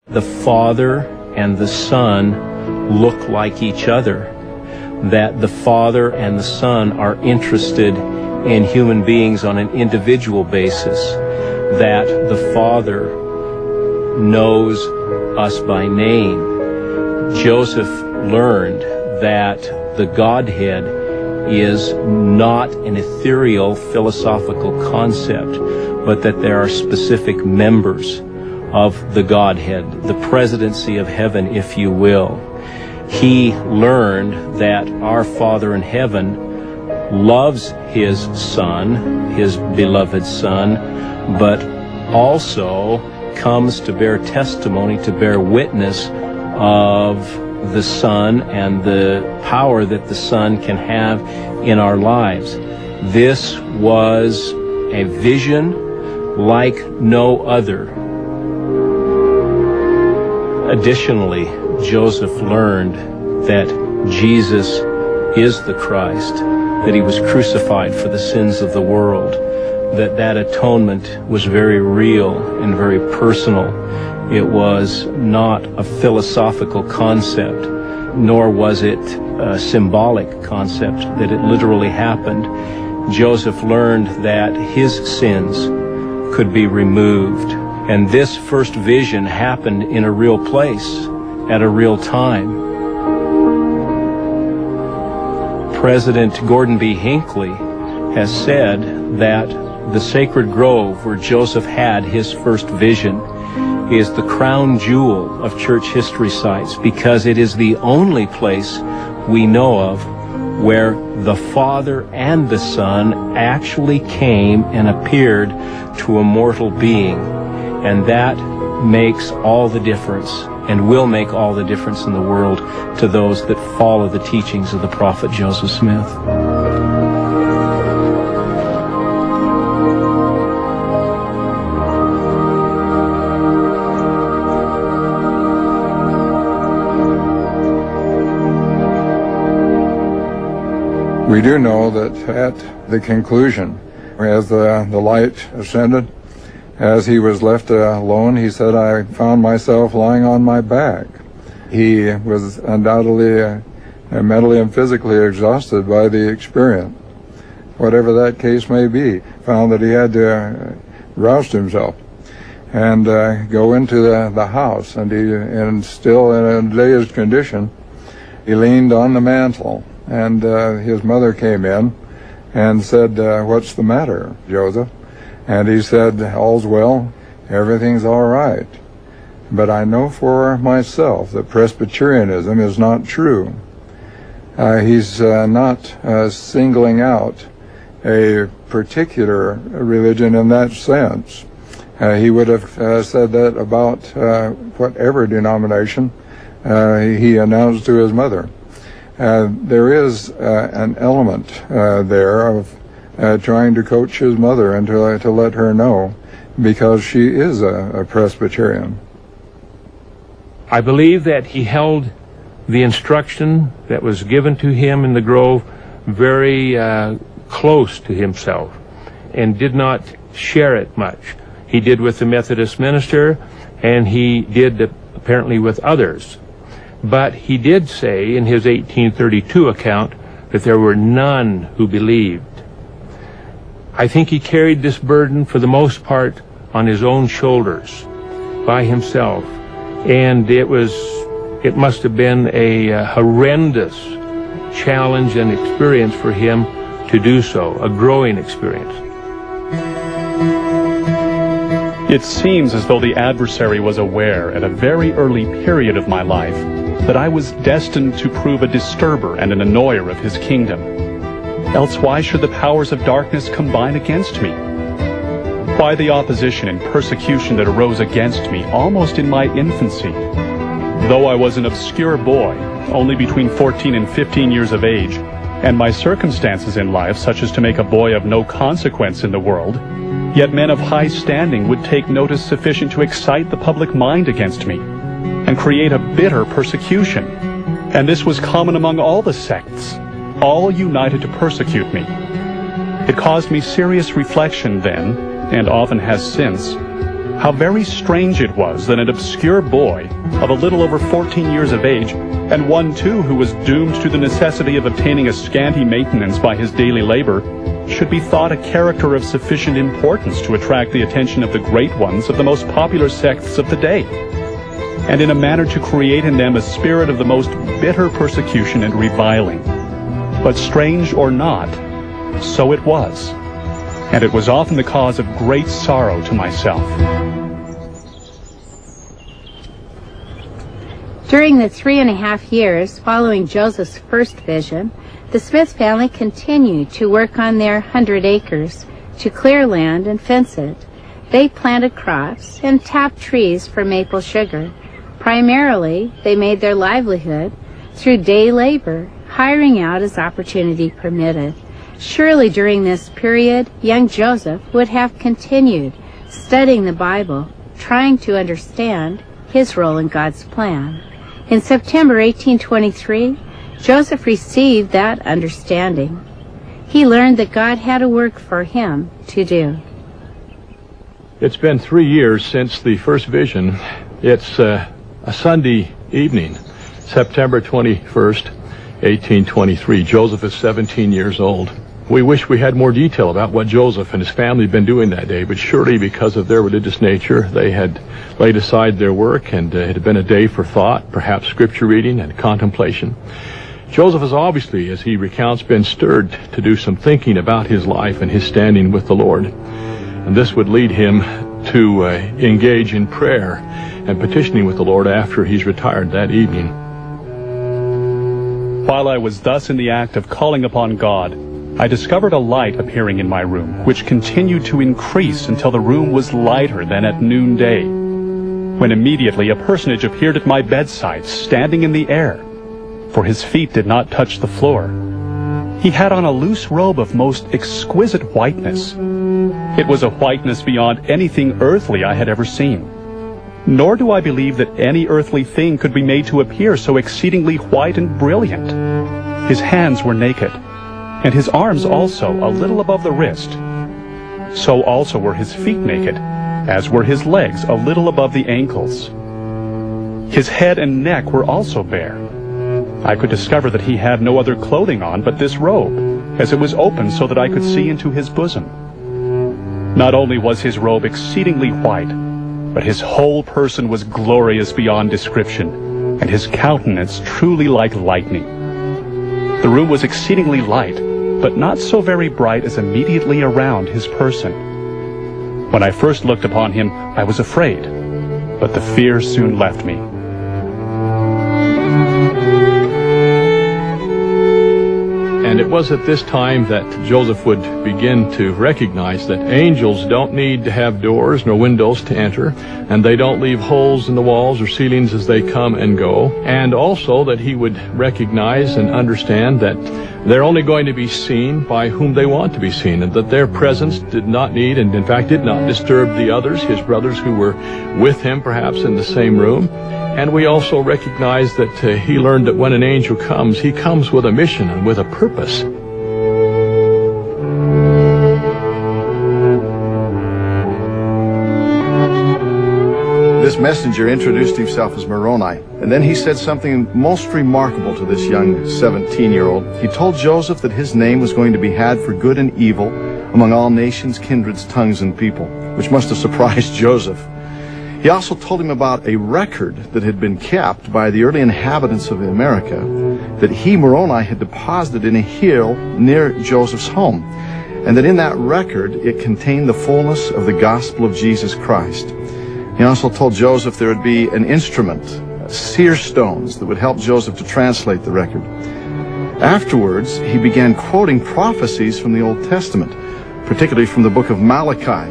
the Father and the Son look like each other, that the Father and the Son are interested in human beings on an individual basis, that the Father knows us by name. Joseph learned that the Godhead is not an ethereal philosophical concept, but that there are specific members of the Godhead, the presidency of heaven, if you will. He learned that our Father in heaven loves his Son, his beloved Son, but also comes to bear testimony, to bear witness of the Son and the power that the Son can have in our lives. This was a vision like no other. Additionally, Joseph learned that Jesus is the Christ, that he was crucified for the sins of the world, that atonement was very real and very personal. It was not a philosophical concept, nor was it a symbolic concept, that it literally happened. Joseph learned that his sins could be removed. And this first vision happened in a real place, at a real time. President Gordon B. Hinckley has said that the sacred grove where Joseph had his first vision is the crown jewel of church history sites, because it is the only place we know of where the Father and the Son actually came and appeared to a mortal being. And that makes all the difference, and will make all the difference in the world to those that follow the teachings of the prophet Joseph Smith. We do know that at the conclusion, as the light ascended, as he was left alone, he said, I found myself lying on my back. He was undoubtedly mentally and physically exhausted by the experience. Whatever that case may be, found that he had to rouse himself and go into the house. And still in a dazed condition, he leaned on the mantle. And his mother came in and said, what's the matter, Joseph? And he said, all's well, everything's all right. But I know for myself that Presbyterianism is not true. He's not singling out a particular religion in that sense. He would have said that about whatever denomination he announced to his mother. There is an element there of trying to coach his mother and to let her know, because she is a Presbyterian. I believe that he held the instruction that was given to him in the grove very close to himself and did not share it much. He did with the Methodist minister, and he did apparently with others. But he did say in his 1832 account that there were none who believed. I think he carried this burden for the most part on his own shoulders by himself, and it must have been a horrendous challenge and experience for him to do so, a growing experience. It seems as though the adversary was aware at a very early period of my life that I was destined to prove a disturber and an annoyer of his kingdom. Else why should the powers of darkness combine against me? Why the opposition and persecution that arose against me almost in my infancy? Though I was an obscure boy, only between 14 and 15 years of age, and my circumstances in life such as to make a boy of no consequence in the world, yet men of high standing would take notice sufficient to excite the public mind against me, and create a bitter persecution. And this was common among all the sects, all united to persecute me. It caused me serious reflection then, and often has since, How very strange it was that an obscure boy of a little over 14 years of age, and one too who was doomed to the necessity of obtaining a scanty maintenance by his daily labor, should be thought a character of sufficient importance to attract the attention of the great ones of the most popular sects of the day, and in a manner to create in them a spirit of the most bitter persecution and reviling. But strange or not, so it was, and it was often the cause of great sorrow to myself. During the 3.5 years following Joseph's first vision, the Smith family continued to work on their 100 acres to clear land and fence it. They planted crops and tapped trees for maple sugar. Primarily, they made their livelihood through day labor, hiring out as opportunity permitted. Surely during this period, young Joseph would have continued studying the Bible, trying to understand his role in God's plan. In September 1823, Joseph received that understanding. He learned that God had a work for him to do. It's been 3 years since the first vision. It's a Sunday evening, September 21st, 1823. Joseph is 17 years old. We wish we had more detail about what Joseph and his family had been doing that day, but surely because of their religious nature, they had laid aside their work, and it had been a day for thought, perhaps scripture reading and contemplation. Joseph has obviously, as he recounts, been stirred to do some thinking about his life and his standing with the Lord. And this would lead him to engage in prayer and petitioning with the Lord after he's retired that evening. While I was thus in the act of calling upon God, I discovered a light appearing in my room, which continued to increase until the room was lighter than at noonday, when immediately a personage appeared at my bedside, standing in the air, for his feet did not touch the floor. He had on a loose robe of most exquisite whiteness. It was a whiteness beyond anything earthly I had ever seen. Nor do I believe that any earthly thing could be made to appear so exceedingly white and brilliant. His hands were naked, and his arms also a little above the wrist. So also were his feet naked, as were his legs a little above the ankles. His head and neck were also bare. I could discover that he had no other clothing on but this robe, as it was open so that I could see into his bosom. Not only was his robe exceedingly white, but his whole person was glorious beyond description, and his countenance truly like lightning. The room was exceedingly light, but not so very bright as immediately around his person. When I first looked upon him, I was afraid, but the fear soon left me. And it was at this time that Joseph would begin to recognize that angels don't need to have doors nor windows to enter, and they don't leave holes in the walls or ceilings as they come and go, and also that he would recognize and understand that they're only going to be seen by whom they want to be seen, and that their presence did not need, and in fact did not disturb the others, his brothers who were with him perhaps in the same room. And we also recognize that he learned that when an angel comes, he comes with a mission and with a purpose. This messenger introduced himself as Moroni, and then he said something most remarkable to this young 17-year-old. He told Joseph that his name was going to be had for good and evil among all nations, kindreds, tongues, and people, which must have surprised Joseph. He also told him about a record that had been kept by the early inhabitants of America that he, Moroni, had deposited in a hill near Joseph's home, and that in that record it contained the fullness of the gospel of Jesus Christ. He also told Joseph there would be an instrument, seer stones, that would help Joseph to translate the record. Afterwards, he began quoting prophecies from the Old Testament, particularly from the book of Malachi,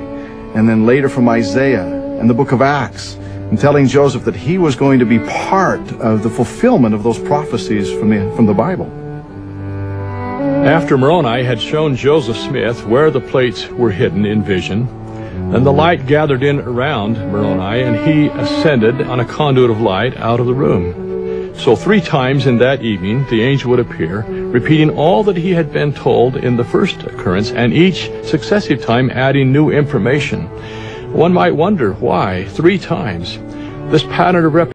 and then later from Isaiah and the book of Acts, and telling Joseph that he was going to be part of the fulfillment of those prophecies from the Bible. After Moroni had shown Joseph Smith where the plates were hidden in vision, then the light gathered in around Moroni, and he ascended on a conduit of light out of the room. So 3 times in that evening the angel would appear, repeating all that he had been told in the first occurrence, and each successive time adding new information. One might wonder why 3 times this pattern of repetition